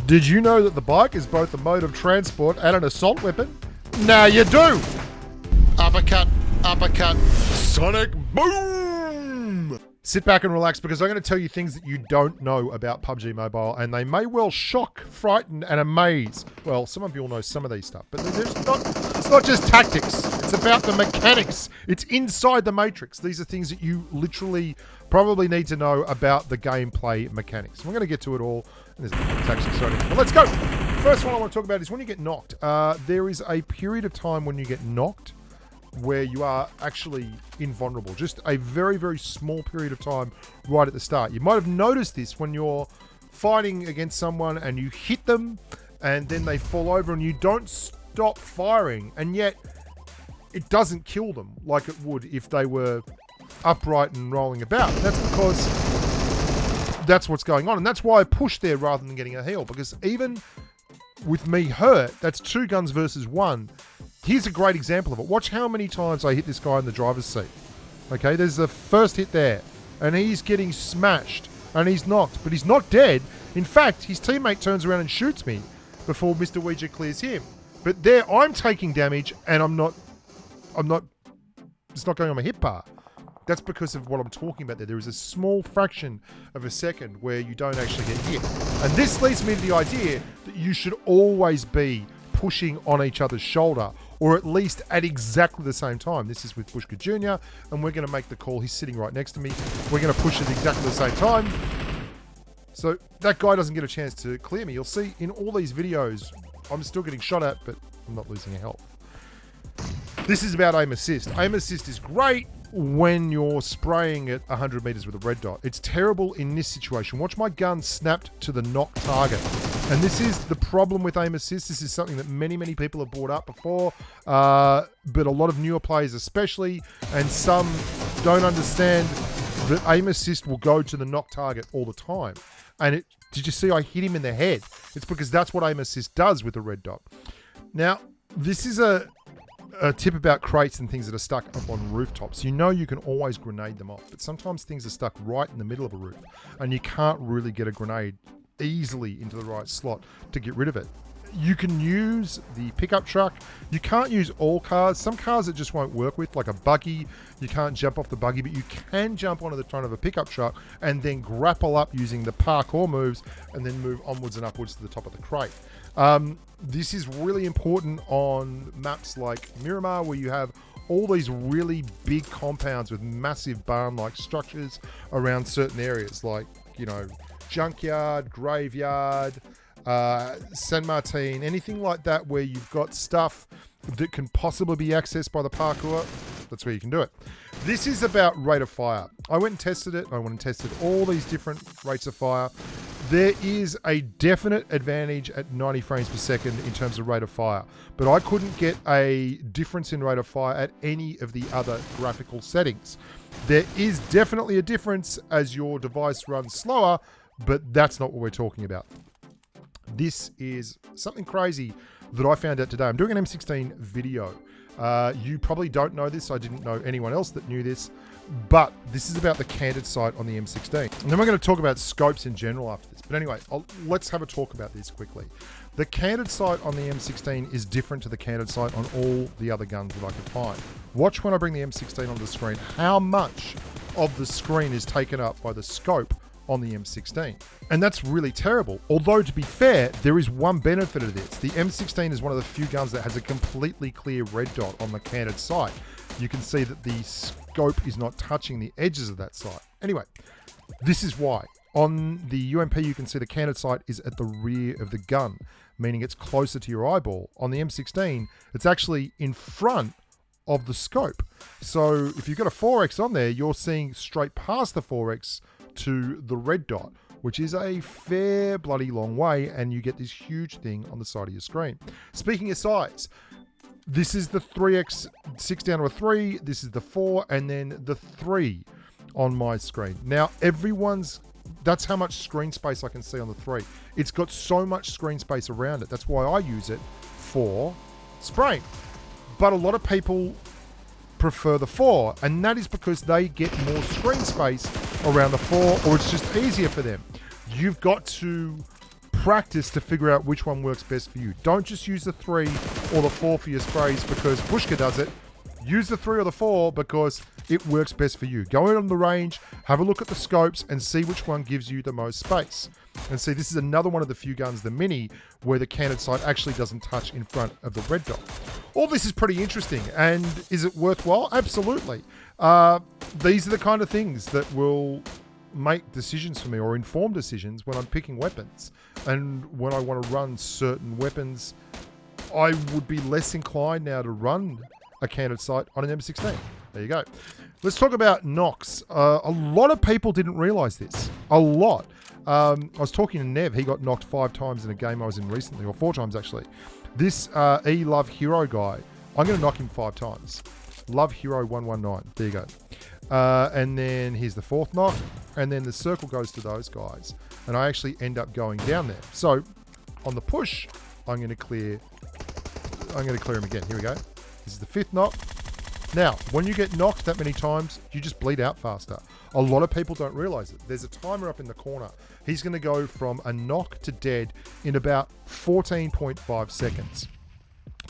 Did you know that the bike is both a mode of transport and an assault weapon? Now you do! Uppercut, uppercut, sonic boom! Sit back and relax because I'm going to tell you things that you don't know about PUBG Mobile, and they may well shock, frighten, and amaze. Well, some of you all know some of these stuff, but it's not just tactics. It's about the mechanics. It's inside the matrix. These are things that you literally probably need to know about the gameplay mechanics. We're going to get to it all. And it's actually starting. Well, let's go. First one I want to talk about is when you get knocked. There is a period of time when you get knocked where you are actually invulnerable. Just a very, very small period of time right at the start. You might have noticed this when you're fighting against someone and you hit them and then they fall over and you don't stop firing, and yet it doesn't kill them like it would if they were upright and rolling about. That's because that's what's going on, and that's why I pushed there rather than getting a heal, because even with me hurt, that's 2 guns versus 1. Here's a great example of it. Watch how many times I hit this guy in the driver's seat. Okay, there's the first hit there, and he's getting smashed, and he's knocked, but he's not dead. In fact, his teammate turns around and shoots me before Mr. Ouija clears him. But there, I'm taking damage, and it's not going on my hit bar. That's because of what I'm talking about there. There is a small fraction of a second where you don't actually get hit. And this leads me to the idea that you should always be pushing on each other's shoulder, or at least at exactly the same time. This is with Bushka Jr., and we're going to make the call. He's sitting right next to me. We're going to push at exactly the same time. So that guy doesn't get a chance to clear me. You'll see in all these videos, I'm still getting shot at, but I'm not losing health. This is about aim assist. Aim assist is great when you're spraying at 100 meters with a red dot. It's terrible in this situation. Watch my gun snapped to the knock target. And this is the problem with aim assist. This is something that many, many people have brought up before, but a lot of newer players especially, and some don't understand that aim assist will go to the knock target all the time. And did you see I hit him in the head? It's because that's what aim assist does with a red dot. Now, this is a tip about crates and things that are stuck up on rooftops. You know you can always grenade them off, but sometimes things are stuck right in the middle of a roof, and you can't really get a grenade easily into the right slot to get rid of it. You can use the pickup truck. You can't use all cars. Some cars it just won't work with, like a buggy. You can't jump off the buggy, but you can jump onto the front of a pickup truck and then grapple up using the parkour moves and then move onwards and upwards to the top of the crate. This is really important on maps like Miramar, where you have all these really big compounds with massive barn-like structures around certain areas, like, you know, junkyard, graveyard, San Martin, anything like that where you've got stuff that can possibly be accessed by the parkour. That's where you can do it. This is about rate of fire. I went and tested it. I went and tested all these different rates of fire. There is a definite advantage at 90 frames per second in terms of rate of fire, but I couldn't get a difference in rate of fire at any of the other graphical settings. There is definitely a difference as your device runs slower, but that's not what we're talking about. This is something crazy that I found out today. I'm doing an M16 video. You probably don't know this. I didn't know anyone else that knew this, but this is about the canted sight on the M16. And then we're going to talk about scopes in general after this. But anyway, let's have a talk about this quickly. The canted sight on the M16 is different to the canted sight on all the other guns that I could find. Watch when I bring the M16 onto the screen, how much of the screen is taken up by the scope on the M16. And that's really terrible. Although, to be fair, there is one benefit of this. The M16 is one of the few guns that has a completely clear red dot on the canted sight. You can see that the scope is not touching the edges of that sight. Anyway, this is why. On the UMP, you can see the canted sight is at the rear of the gun, meaning it's closer to your eyeball. On the M16, it's actually in front of the scope. So if you've got a 4X on there, you're seeing straight past the 4X to the red dot, which is a fair bloody long way, and you get this huge thing on the side of your screen. Speaking of size, this is the 3X 6 down to a 3, this is the 4, and then the 3 on my screen. Now that's how much screen space I can see on the 3. It's got so much screen space around it. That's why I use it for spraying. But a lot of people prefer the 4, and that is because they get more screen space around the 4, or it's just easier for them. You've got to practice to figure out which one works best for you. Don't just use the 3 or the 4 for your sprays because Bushka does it. Use the 3 or the 4 because it works best for you. Go out on the range, have a look at the scopes and see which one gives you the most space. And see, this is another one of the few guns, the Mini, where the canted sight actually doesn't touch in front of the red dot. All this is pretty interesting, and is it worthwhile? Absolutely. These are the kind of things that will make decisions for me or inform decisions when I'm picking weapons. And when I want to run certain weapons, I would be less inclined now to run a canted sight on an M16. There you go. Let's talk about knocks. A lot of people didn't realize this. A lot. I was talking to Nev. He got knocked 5 times in a game I was in recently, or 4 times actually. This Love Hero guy, I'm going to knock him 5 times. Love Hero 119. There you go. And then here's the 4th knock. And then the circle goes to those guys. And I actually end up going down there. So on the push, I'm going to clear him again. Here we go. This is the 5th knock. Now, when you get knocked that many times, you just bleed out faster. A lot of people don't realize it. There's a timer up in the corner. He's going to go from a knock to dead in about 14.5 seconds.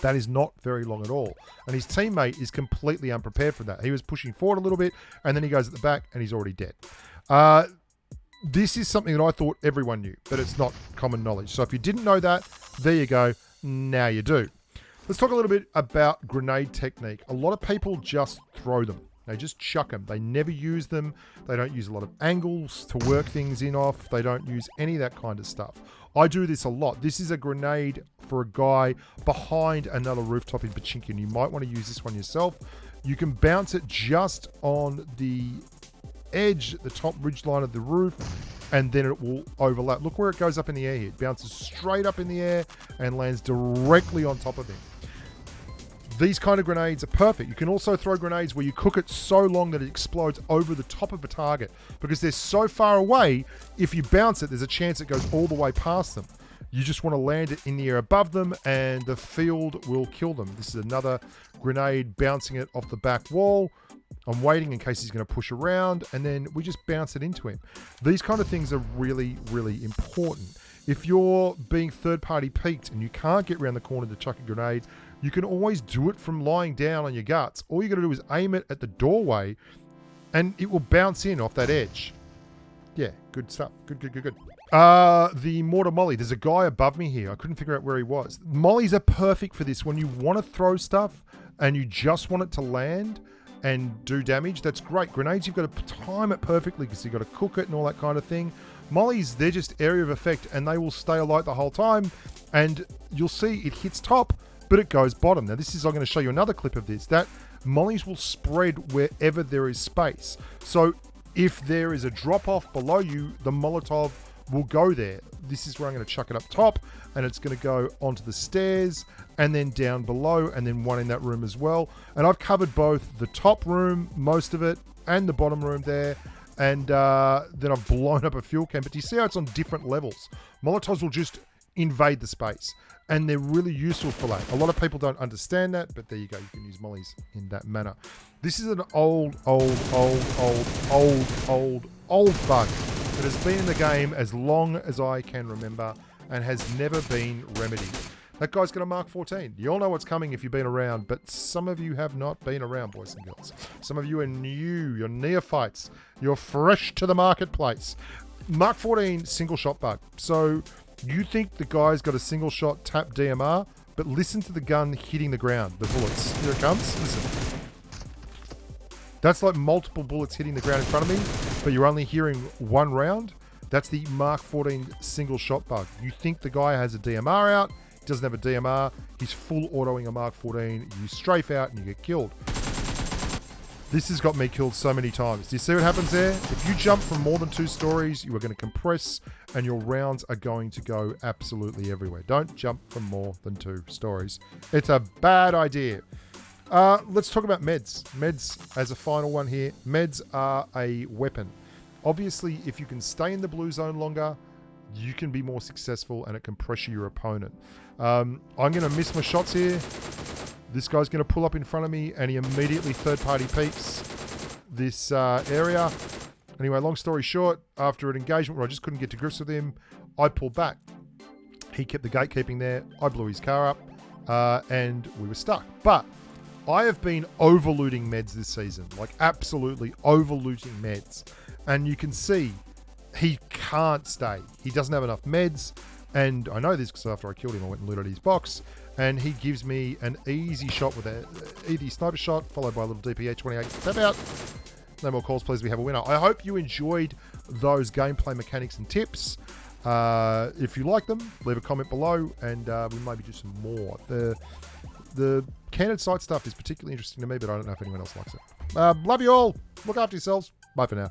That is not very long at all. And his teammate is completely unprepared for that. He was pushing forward a little bit, and then he goes at the back, and he's already dead. This is something that I thought everyone knew, but it's not common knowledge. So if you didn't know that, there you go. Now you do. Let's talk a little bit about grenade technique. A lot of people just throw them. They just chuck them. They never use them. They don't use a lot of angles to work things in off. They don't use any of that kind of stuff. I do this a lot. This is a grenade for a guy behind another rooftop in Pubg, and you might want to use this one yourself. You can bounce it just on the edge, the top ridge line of the roof, and then it will overlap. Look where it goes up in the air here. It bounces straight up in the air and lands directly on top of him. These kind of grenades are perfect. You can also throw grenades where you cook it so long that it explodes over the top of a target. Because they're so far away, if you bounce it, there's a chance it goes all the way past them. You just want to land it in the air above them and the field will kill them. This is another grenade bouncing it off the back wall. I'm waiting in case he's going to push around, and then we just bounce it into him. These kind of things are really, really important. If you're being third-party peeked and you can't get around the corner to chuck a grenade, you can always do it from lying down on your guts. All you got to do is aim it at the doorway, and it will bounce in off that edge. Yeah, good stuff. Good. The mortar molly. There's a guy above me here. I couldn't figure out where he was. Mollies are perfect for this. When you want to throw stuff and you just want it to land and do damage, that's great. Grenades, you've got to time it perfectly because you've got to cook it and all that kind of thing. Mollies, they're just area of effect and they will stay alight the whole time, and you'll see it hits top, but it goes bottom. Now this is, I'm going to show you another clip of this, that mollies will spread wherever there is space. So if there is a drop off below you, the Molotov will go there. This is where I'm going to chuck it up top, and it's going to go onto the stairs and then down below, and then one in that room as well. And I've covered both the top room, most of it, and the bottom room there. And then I've blown up a fuel can. But do you see how it's on different levels? Molotovs will just invade the space, and they're really useful for that. A lot of people don't understand that, but there you go. You can use mollies in that manner. This is an old bug that has been in the game as long as I can remember and has never been remedied. That guy's got a Mark 14. You all know what's coming if you've been around, but some of you have not been around, boys and girls. Some of you are new. You're neophytes. You're fresh to the marketplace. Mark 14 single shot bug. So you think the guy's got a single shot tap DMR, but listen to the gun hitting the ground, the bullets. Here it comes. Listen. That's like multiple bullets hitting the ground in front of me, but you're only hearing one round. That's the Mark 14 single shot bug. You think the guy has a DMR out, he doesn't have a DMR, he's full autoing a Mark 14, you strafe out and you get killed. This has got me killed so many times. Do you see what happens there? If you jump from more than 2 stories, you are going to compress and your rounds are going to go absolutely everywhere. Don't jump from more than 2 stories. It's a bad idea. Let's talk about meds. Meds as a final one here. Meds are a weapon. Obviously, if you can stay in the blue zone longer, you can be more successful and it can pressure your opponent. I'm going to miss my shots here. This guy's going to pull up in front of me and he immediately third-party peeks this area. Anyway, long story short, after an engagement where I just couldn't get to grips with him, I pulled back. He kept the gatekeeping there. I blew his car up, and we were stuck. But I have been overlooting meds this season, like absolutely overlooting meds. And you can see he can't stay. He doesn't have enough meds. And I know this because after I killed him, I went and looted his box. And he gives me an easy shot with an easy sniper shot, followed by a little DPA 28 step out. No more calls, please. We have a winner. I hope you enjoyed those gameplay mechanics and tips. If you like them, leave a comment below, and we maybe do some more. The canted sight stuff is particularly interesting to me, but I don't know if anyone else likes it. Love you all. Look after yourselves. Bye for now.